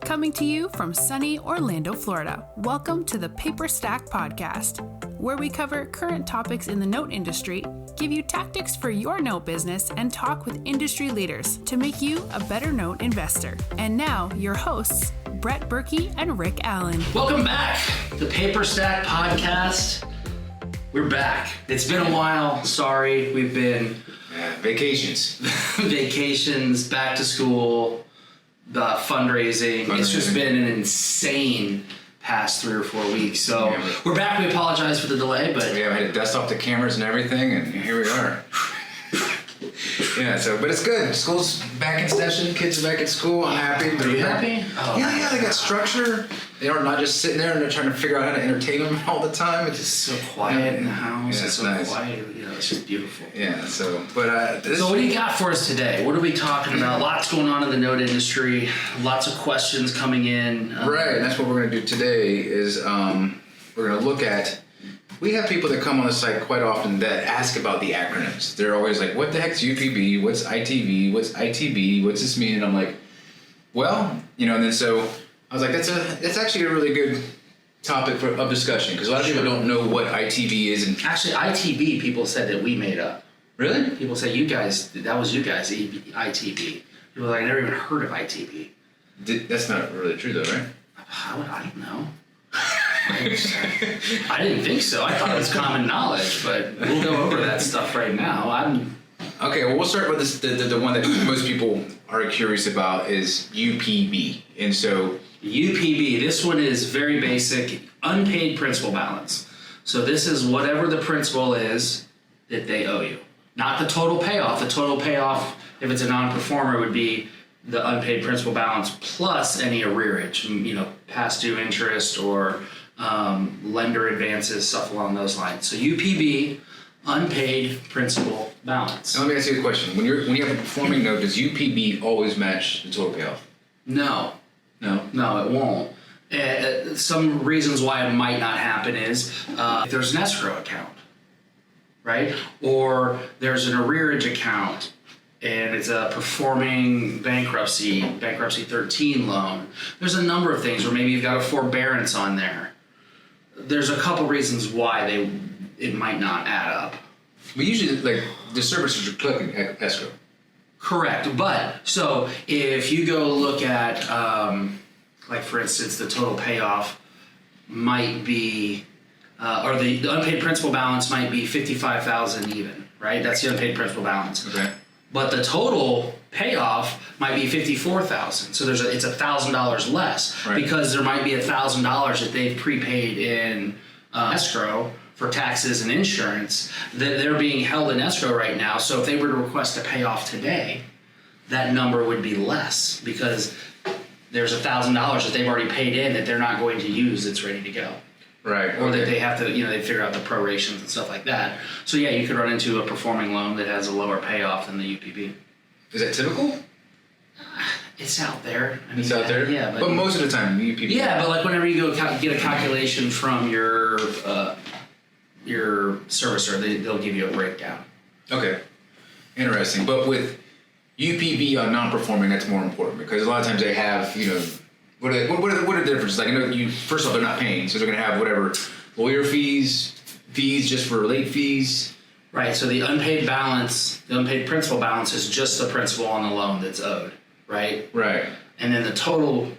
Coming to you from sunny Orlando, Florida, welcome to the Paperstac podcast, where we cover current topics in the note industry, give you tactics for your note business, and talk with industry leaders to make you a better note investor. And now, your hosts, Brett Burky and Rick Allen. Welcome back, the Paperstac podcast. We're back. It's been a while. Sorry, we've been vacations, back to school, fundraising. It's just been an insane past 3 or 4 weeks. So we're back. We apologize for the delay, but we had to dust off the cameras and everything, and here we are. But it's good. School's back in session. Kids are back at school. I'm happy. Are you happy? Oh. Yeah, they got structure. They are not just sitting there and they're trying to figure out how to entertain them all the time. It's just so quiet in the house. Yeah, it's so nice. quiet. It's just beautiful. Yeah, so what do you got for us today? What are we talking about? Lots going on in the note industry. Lots of questions coming in. Right, and that's what we're going to do today is we're going to look at. We have people that come on the site quite often that ask about the acronyms. They're always like, what the heck's UPB? What's ITV? What's ITB? What's this mean? And I'm like, well, and then so I was like, that's actually a really good topic of discussion because a lot of people don't know what ITV is. And actually, ITB people said that we made up. Really? People say that was you guys, ITB. People were like, I never even heard of ITB. That's not really true though, right? How would I know? I didn't think so. I thought it was common knowledge, but we'll go over that stuff right now. Okay, well, we'll start with this. The one that most people are curious about is UPB. And so UPB, this one is very basic, unpaid principal balance. So this is whatever the principal is that they owe you. Not the total payoff. The total payoff, if it's a non-performer, would be the unpaid principal balance plus any arrearage, past due interest or lender advances, stuff along those lines. So UPB, unpaid principal balance. Now let me ask you a question. When you have a performing note, does UPB always match the total payoff? No, it won't. Some reasons why it might not happen is if there's an escrow account, right? Or there's an arrearage account and it's a performing bankruptcy 13 loan. There's a number of things, or maybe you've got a forbearance on there. There's a couple reasons why it might not add up. But usually, the servicers are collecting escrow. Correct, but so if you go look at, for instance, the total payoff might be, or the unpaid principal balance might be $55,000 even, right? That's the unpaid principal balance. Okay. But the total payoff might be $54,000. So it's $1,000 less, right? Because there might be $1,000 that they've prepaid in escrow for taxes and insurance that they're being held in escrow right now. So if they were to request a payoff today, that number would be less because there's $1,000 that they've already paid in that they're not going to use that's ready to go. Right. Or that they have to, they figure out the prorations and stuff like that. So yeah, you could run into a performing loan that has a lower payoff than the UPB. Is that typical? It's out there. It's out there? Yeah. But most of the time, the UPB. Yeah, but whenever you go get a calculation from your servicer, they'll give you a breakdown. Okay. Interesting. But with UPB on non-performing, that's more important because a lot of times they have, what are the differences? First off, they're not paying, so they're going to have whatever lawyer fees just for late fees. Right. So the unpaid principal balance is just the principal on the loan that's owed, right? Right. And then the total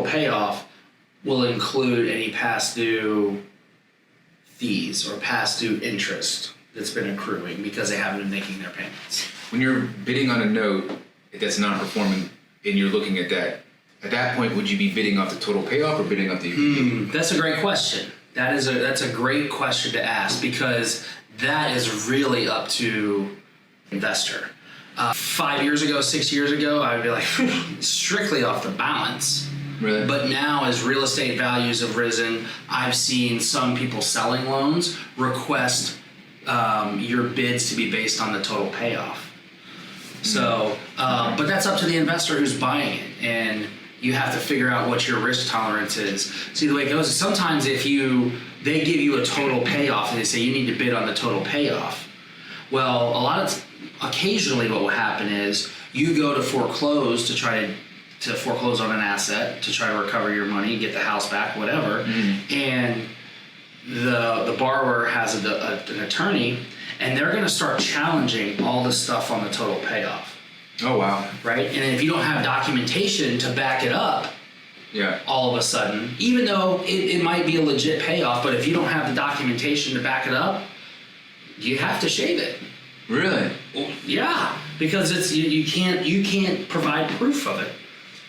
payoff will include any past due fees or past due interest that's been accruing because they haven't been making their payments. When you're bidding on a note that's not performing and you're looking at that, at that point, would you be bidding off the total payoff or bidding off the UPB? That's a great question. That's a great question to ask because that is really up to investor. 5 years ago, 6 years ago, I would be like, strictly off the balance. Really? But now as real estate values have risen, I've seen some people selling loans request your bids to be based on the total payoff. So, but that's up to the investor who's buying it. And you have to figure out what your risk tolerance is. See, the way it goes is sometimes they give you a total payoff and they say you need to bid on the total payoff. Well, occasionally what will happen is you go to foreclose to try to to foreclose on an asset to try to recover your money, get the house back, whatever. And the borrower has an attorney, and they're going to start challenging all this stuff on the total payoff. Oh, wow. Right? And if you don't have documentation to back it up, Yeah. all of a sudden, even though it might be a legit payoff, but if you don't have the documentation to back it up, you have to shave it. Really? Yeah, because it's you can't provide proof of it.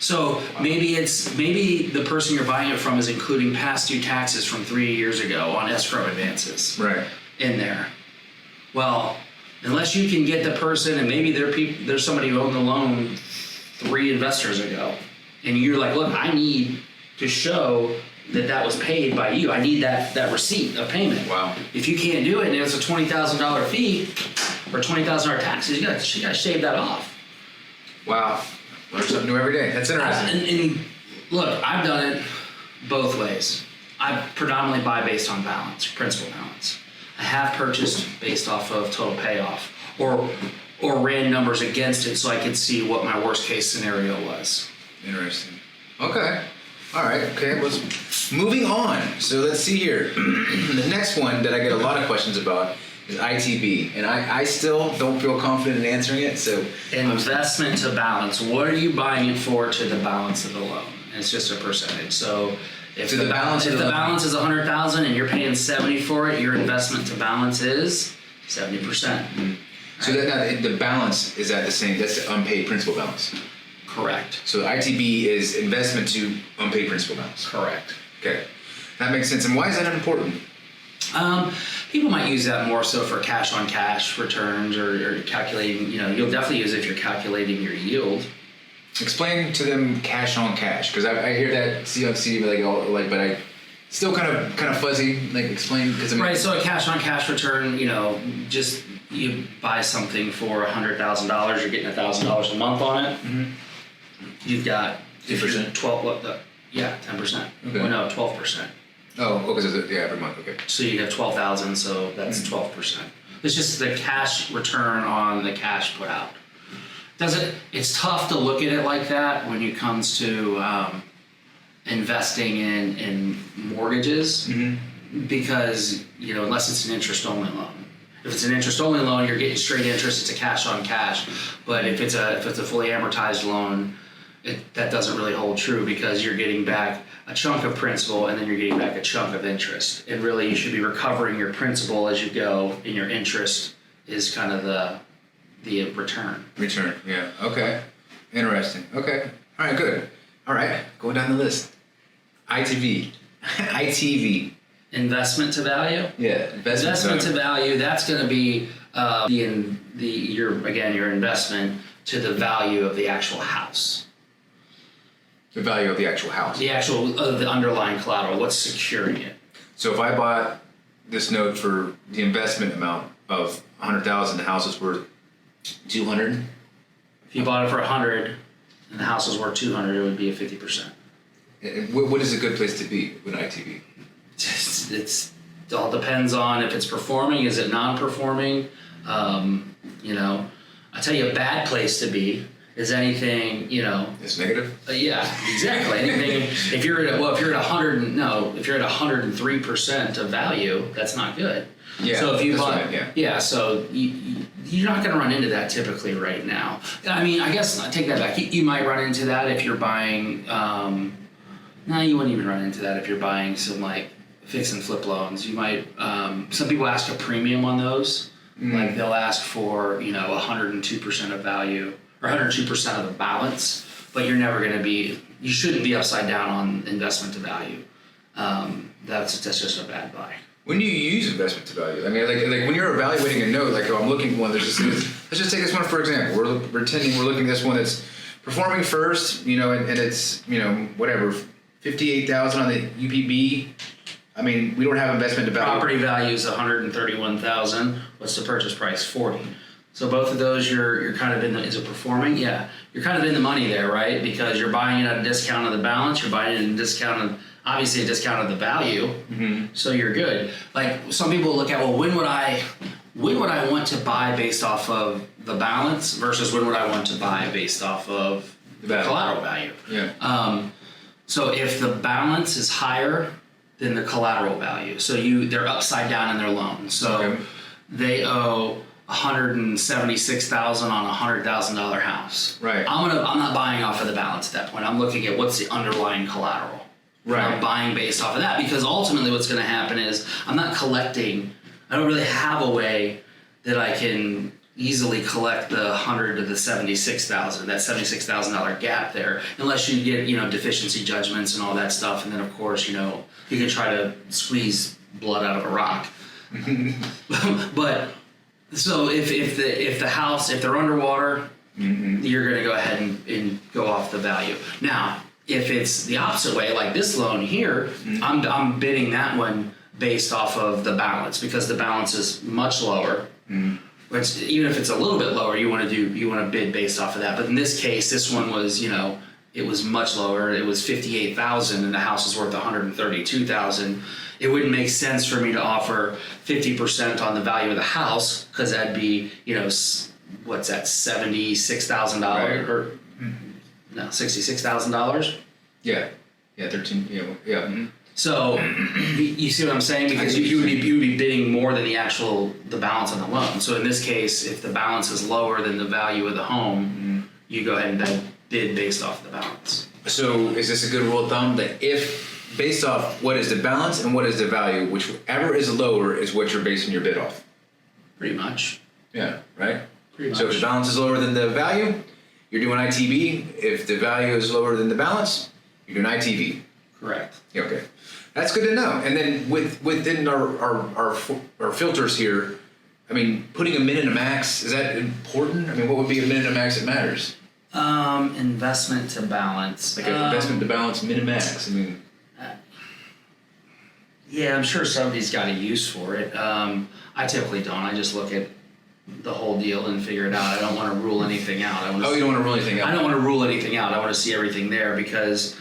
So maybe the person you're buying it from is including past due taxes from 3 years ago on escrow advances. Right. In there. Well, unless you can get the person, and maybe there's somebody who owned the loan 3 investors ago, and you're like, look, I need to show that was paid by you. I need that receipt of payment. Wow. If you can't do it, and it's a $20,000 fee or $20,000 taxes, you got to shave that off. Wow. Learn something new every day. That's interesting. And look, I've done it both ways. I predominantly buy based on balance, principal balance. I have purchased based off of total payoff, or ran numbers against it so I could see what my worst case scenario was. Interesting. Okay. All right. Okay. Well, moving on. So let's see here. The next one that I get a lot of questions about is ITB, and I still don't feel confident in answering it. So investment to balance. What are you buying it for to the balance of the loan? It's just a percentage. So if the balance is $100,000 and you're paying $70 for it, your investment to balance is 70%. Mm-hmm. So that the balance is at the same. That's the unpaid principal balance. Correct. So ITB is investment to unpaid principal balance. Correct. Okay, that makes sense. And why is that important? People might use that more so for cash on cash returns or calculating. You'll definitely use it if you're calculating your yield. Explain to them cash on cash, because I hear that see on CD but I still kind of fuzzy. Like explain because right. So a cash on cash return, just you buy something for $100,000, you're getting $1,000 a month on it. Mm-hmm. You've got 10%. 10%. Okay. Well, no, 12%. Oh, because every month. Okay. So you have 12,000, so that's 12%. It's just the cash return on the cash put out. It's tough to look at it like that when it comes to investing in mortgages, because unless it's an interest-only loan. If it's an interest-only loan, you're getting straight interest. It's a cash on cash. But if it's a fully amortized loan, that doesn't really hold true, because you're getting back a chunk of principal and then you're getting back a chunk of interest. And really, you should be recovering your principal as you go, and your interest is kind of the return. Return, yeah. Okay. Interesting. Okay. All right, good. All right, going down the list. ITV. ITV. Investment to value? Yeah, investment to value. That's going to be your investment to the value of the actual house. The value of the actual house. The actual the underlying collateral. What's securing it? So if I bought this note for the investment amount of $100,000, the house is worth $200. If you bought it for $100 and the house is worth $200, it would be a 50%. What is a good place to be with ITV? It all depends on if it's performing. Is it non-performing? I tell you, a bad place to be is anything. It's negative. Yeah, exactly. Anything. If you're at 103% of value, that's not good. Yeah. So if you bought, right, so you're not going to run into that typically right now. I mean, I guess I take that back. You might run into that if you're buying. No, you wouldn't even run into that if you're buying some like fix and flip loans. You might. Some people ask a premium on those. Like they'll ask for 102% of value or 102% of the balance, but you're never going to be. You shouldn't be upside down on investment to value. That's just a bad buy. When do you use investment to value? I mean, like when you're evaluating a note, like I'm looking for one. Let's just take this one for example. We're pretending we're looking at this one that's performing first, and it's whatever 58,000 on the UPB. I mean, we don't have investment to value. Property value is 131,000. What's the purchase price? 40. So both of those, you're kind of is it performing? Yeah, you're kind of in the money there, right? Because you're buying it at a discount of the balance. You're buying it at a discount of obviously a discount of the value. Mm-hmm. So you're good. Like some people look at, well, when would I want to buy based off of the balance versus when would I want to buy based off of collateral value. Yeah. So if the balance is higher than the collateral value, so they're upside down in their loan. So they owe $176,000 on a $100,000 house. Right. I'm not buying off of the balance at that point. I'm looking at what's the underlying collateral. Right. I'm buying based off of that, because ultimately what's going to happen is I'm not collecting. I don't really have a way that I can easily collect the 100 to the 76,000, that $76,000 gap there, unless you get, deficiency judgments and all that stuff. And then of course, you can try to squeeze blood out of a rock. But so if the house, if they're underwater, you're going to go ahead and go off the value. Now, if it's the opposite way, like this loan here, I'm bidding that one based off of the balance, because the balance is much lower. Which, even if it's a little bit lower, you want to bid based off of that. But in this case, this one was, it was much lower. It was $58,000, and the house is worth $132,000. It wouldn't make sense for me to offer 50% on the value of the house, because that'd be, what's that, $76,000 Right. or no, $66,000. Yeah. 13. Yeah. So you see what I'm saying? Because you would be bidding more than the balance on the loan. So in this case, if the balance is lower than the value of the home, you go ahead and then bid based off the balance. So is this a good rule of thumb that if based off what is the balance and what is the value, whichever is lower is what you're basing your bid off? Pretty much. Yeah. Right. Pretty much. So if the balance is lower than the value, you're doing ITV. If the value is lower than the balance, you're doing ITV. Correct. Yeah, okay. That's good to know. And then within our filters here, I mean, putting a min and a max, is that important? I mean, what would be a min and a max that matters? Investment to balance. Like an investment to balance, min and max. I mean, yeah, I'm sure somebody's got a use for it. I typically don't. I just look at the whole deal and figure it out. I don't want to rule anything out. you don't want to rule anything out? I don't want to rule anything out. I want to see everything there, because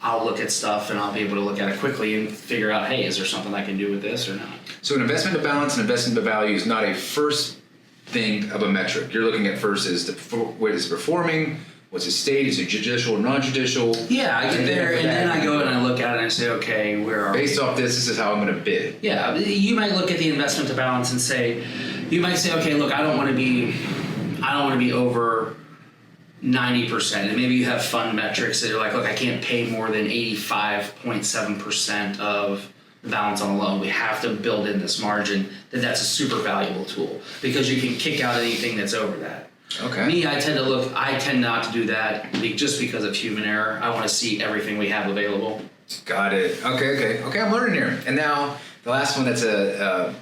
I'll look at stuff and I'll be able to look at it quickly and figure out, hey, is there something I can do with this or not? So an investment to balance and investment to value is not a first thing of a metric. You're looking at first is what is performing, what's its state, is it judicial or non-judicial? Yeah, I get there and then I go and I look at it and I say, okay, where are Based off this is how I'm going to bid. Yeah, you might look at the investment to balance and say, okay, look, I don't want to be over 90%, and maybe you have fund metrics that are like, look, I can't pay more than 85.7% of the balance on the loan. We have to build in this margin. That's a super valuable tool, because you can kick out anything that's over that. Okay. Me, I tend not to do that just because of human error. I want to see everything we have available. Got it. Okay, I'm learning here. And now the last one that's an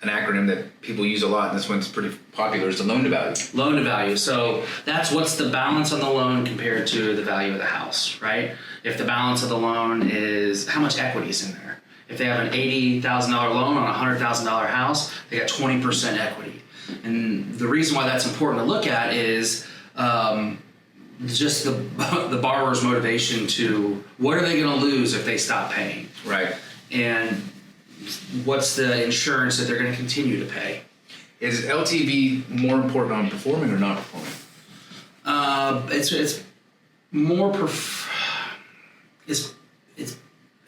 acronym that people use a lot, and this one's pretty popular, is the loan to value. Loan to value. So that's what's the balance on the loan compared to the value of the house, right? If the balance of the loan is how much equity is in there. If they have an $80,000 loan on a $100,000 house, they got 20% equity. And the reason why that's important to look at is just the borrower's motivation to what are they going to lose if they stop paying, right? And what's the insurance that they're going to continue to pay. Is LTV more important on performing or not performing? It's more it's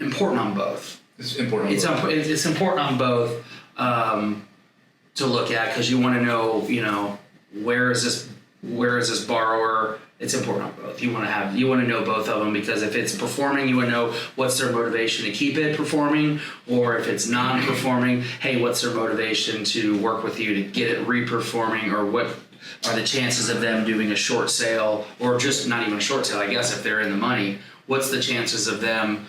important on both. It's important. It's important on both to look at, because you want to know, where is this borrower. It's important on both. You want to know both of them, because if it's performing, you want to know what's their motivation to keep it performing, or if it's non-performing, hey, what's their motivation to work with you to get it re-performing, or what are the chances of them doing a short sale, or just not even a short sale, I guess, if they're in the money, what's the chances of them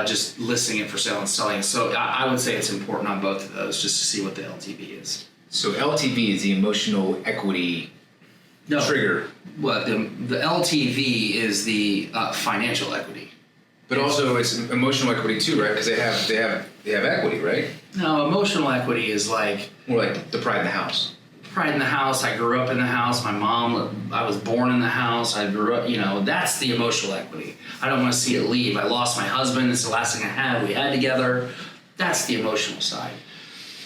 just listing it for sale and selling it? So I would say it's important on both of those, just to see what the LTV is. So LTV is the emotional equity trigger. Well, the LTV is the financial equity. But also it's emotional equity too, right? Because they have equity, right? No, emotional equity is like more like the pride in the house. Pride in the house. I grew up in the house. My mom. I was born in the house. I grew up. That's the emotional equity. I don't want to see it leave. I lost my husband. It's the last thing I had. We had together. That's the emotional side.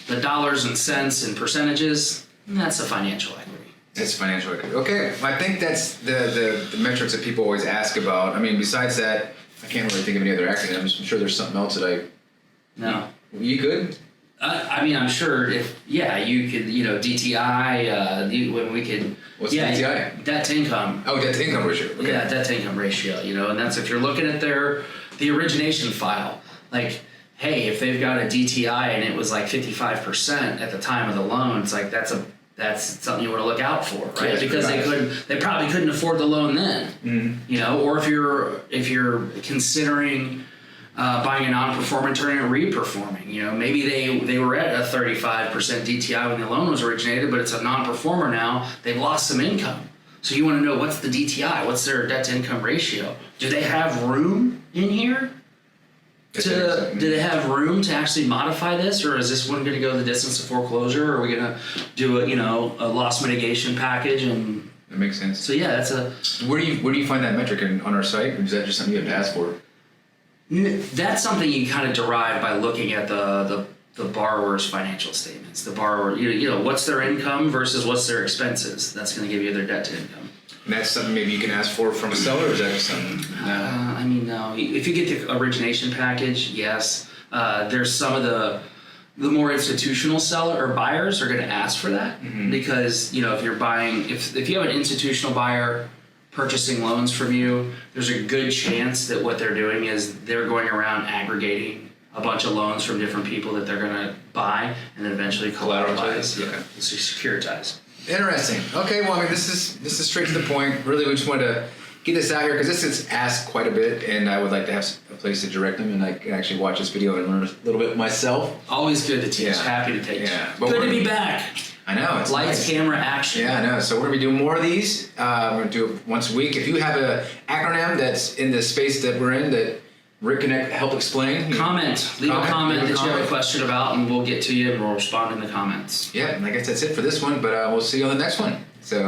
The dollars and cents and percentages. That's the financial equity. It's financial record. Okay, I think that's the metrics that people always ask about. I mean, besides that, I can't really think of any other acronyms. I'm sure there's something else that No. You good? I mean, I'm sure you could, DTI, when we could... What's DTI? Debt to income. Oh, debt to income ratio. Okay. Yeah, debt to income ratio, and that's if you're looking at the origination file. Like, hey, if they've got a DTI and it was like 55% at the time of the loan, it's like that's something you want to look out for, right? Yeah, because they probably couldn't afford the loan then, or if you're considering buying a non-performing, turning it re-performing, maybe they were at a 35% DTI when the loan was originated, but it's a non-performer now. They've lost some income, so you want to know what's the DTI, what's their debt to income ratio? Do they have room in here? Do they have room to actually modify this, or is this one going to go the distance of foreclosure? Or are we going to do a loss mitigation package? And that makes sense. So yeah, that's Where do you find that metric on our site, or is that just something you have to ask for? That's something you kind of derive by looking at the borrower's financial statements. The borrower, what's their income versus what's their expenses. That's going to give you their debt to income. And that's something maybe you can ask for from a seller, or is that just something? No. If you get the origination package, yes. There's some of the more institutional seller or buyers are going to ask for that because if you're buying, if you have an institutional buyer purchasing loans from you, there's a good chance that what they're doing is they're going around aggregating a bunch of loans from different people that they're going to buy and then eventually collateralize. Okay. Securitize. Interesting. Okay, well, I mean, this is straight to the point. Really, we just wanted to get this out here because this is asked quite a bit, and I would like to have a place to direct them, and I can actually watch this video and learn a little bit myself. Always good to teach. Yeah. Happy to teach. Yeah. Good to be back. I know. It's Lights, nice. camera, action. Yeah, I know. So we're going to be doing more of these. We're going to do it once a week. If you have an acronym that's in the space that we're in that Rick can help explain. Comment. Leave a comment that you have a question about, and we'll get to you, and we'll respond in the comments. Yeah, and I guess that's it for this one, but we'll see you on the next one. So.